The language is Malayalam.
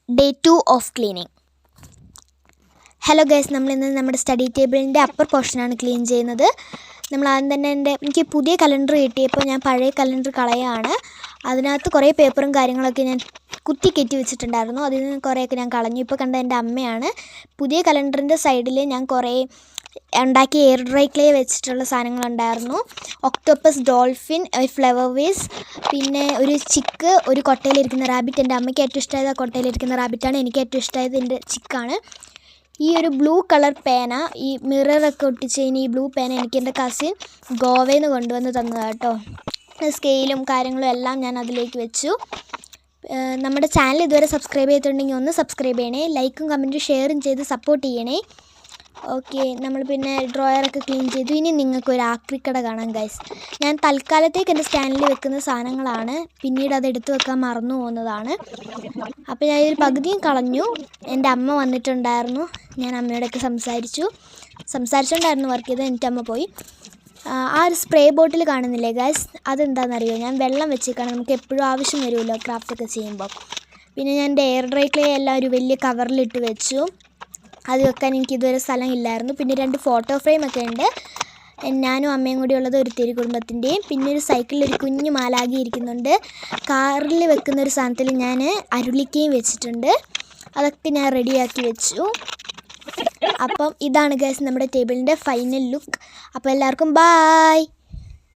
Day 2 of cleaning. Hello guys, നമ്മളിന്ന് നമ്മുടെ സ്റ്റഡി ടേബിളിൻ്റെ അപ്പർ പോർഷനാണ് ക്ലീൻ ചെയ്യുന്നത്. നമ്മൾ ആദ്യം തന്നെ എനിക്ക് പുതിയ കലണ്ടർ കിട്ടിയപ്പോൾ ഞാൻ പഴയ കലണ്ടർ കളയാണ്. അതിനകത്ത് കുറേ പേപ്പറും കാര്യങ്ങളൊക്കെ ഞാൻ കുത്തി കയറ്റി വെച്ചിട്ടുണ്ടായിരുന്നു. അതിൽ നിന്ന് കുറേയൊക്കെ ഞാൻ കളഞ്ഞു. ഇപ്പോൾ കണ്ട എൻ്റെ അമ്മയാണ്. പുതിയ കലണ്ടറിൻ്റെ സൈഡിൽ ഞാൻ കുറേ ഉണ്ടാക്കി എയർ ഡ്രൈ ക്ലേ വെച്ചിട്ടുള്ള സാധനങ്ങളുണ്ടായിരുന്നു. ഒക്ടോപ്പസ്, ഡോൾഫിൻ, ഫ്ലവർ വേസ്, പിന്നെ ഒരു ചിക്ക്, ഒരു കൊട്ടയിലിരിക്കുന്ന റാബിറ്റ്. എൻ്റെ അമ്മയ്ക്ക് ഏറ്റവും ഇഷ്ടമായത് ആ കൊട്ടയിലിരിക്കുന്ന റാബിറ്റാണ്. എനിക്ക് ഏറ്റവും ഇഷ്ടമായത് എൻ്റെ ചിക്കാണ്. ഈ ഒരു ബ്ലൂ കളർ പേന, ഈ മിററൊക്കെ ഒട്ടിച്ച് കഴിഞ്ഞ് ഈ ബ്ലൂ പേന എനിക്ക് എൻ്റെ കസിൻ ഗോവയിൽ നിന്ന് കൊണ്ടുവന്ന് തന്നതാണ് കേട്ടോ. സ്കെയിലും കാര്യങ്ങളും എല്ലാം ഞാൻ അതിലേക്ക് വെച്ചു. നമ്മുടെ ചാനൽ ഇതുവരെ സബ്സ്ക്രൈബ് ചെയ്തിട്ടുണ്ടെങ്കിൽ ഒന്ന് സബ്സ്ക്രൈബ് ചെയ്യണേ. ലൈക്കും കമൻറ്റും ഷെയറും ചെയ്ത് സപ്പോർട്ട് ചെയ്യണേ. ഓക്കെ, നമ്മൾ പിന്നെ ഡ്രോയറൊക്കെ ക്ലീൻ ചെയ്തു. ഇനി നിങ്ങൾക്കൊരു ആക്രിക്കട കാണാം ഗൈസ്. ഞാൻ തൽക്കാലത്തേക്ക് എൻ്റെ സ്റ്റാൻഡിൽ വെക്കുന്ന സാധനങ്ങളാണ്. പിന്നീട് അത് എടുത്തു വെക്കാൻ മറന്നു പോകുന്നതാണ്. അപ്പോൾ ഞാൻ ഒരു പകുതിയും കളഞ്ഞു. എൻ്റെ അമ്മ വന്നിട്ടുണ്ടായിരുന്നു. ഞാൻ അമ്മയോടൊക്കെ സംസാരിച്ചുകൊണ്ടായിരുന്നു വർക്ക് ചെയ്തത്. എൻ്റെ അമ്മ പോയി. ആ ഒരു സ്പ്രേ ബോട്ടിൽ കാണുന്നില്ലേ ഗൈസ്, അതെന്താണെന്നറിയോ? ഞാൻ വെള്ളം വെച്ചേക്കാണ്. നമുക്ക് എപ്പോഴും ആവശ്യം വരുമല്ലോ ക്രാഫ്റ്റൊക്കെ ചെയ്യുമ്പോൾ. പിന്നെ ഞാൻ എൻ്റെ എയർ ഡ്രൈ ക്ലേ എല്ലാം ഒരു വലിയ കവറിലിട്ട് വെച്ചു. അത് വെക്കാൻ എനിക്ക് ഇതുവരെ സ്ഥലം ഇല്ലായിരുന്നു. പിന്നെ 2 ഫോട്ടോ ഫ്രെയിമൊക്കെ ഉണ്ട്. ഞാനും അമ്മയും കൂടി ഉള്ളത് ഒരു തിരി കുടുംബത്തിൻ്റെയും. പിന്നെ ഒരു സൈക്കിളിൽ ഒരു കുഞ്ഞു മാലാഖി ഇരിക്കുന്നുണ്ട്. കാറിൽ വെക്കുന്ന ഒരു സാധനത്തിൽ ഞാൻ അരുളിക്കയും വെച്ചിട്ടുണ്ട്. അതൊക്കെ ഞാൻ റെഡിയാക്കി വെച്ചു. അപ്പം ഇതാണ് ഗൈസ് നമ്മുടെ ടേബിളിൻ്റെ ഫൈനൽ ലുക്ക്. അപ്പോൾ എല്ലാവർക്കും ബായ്.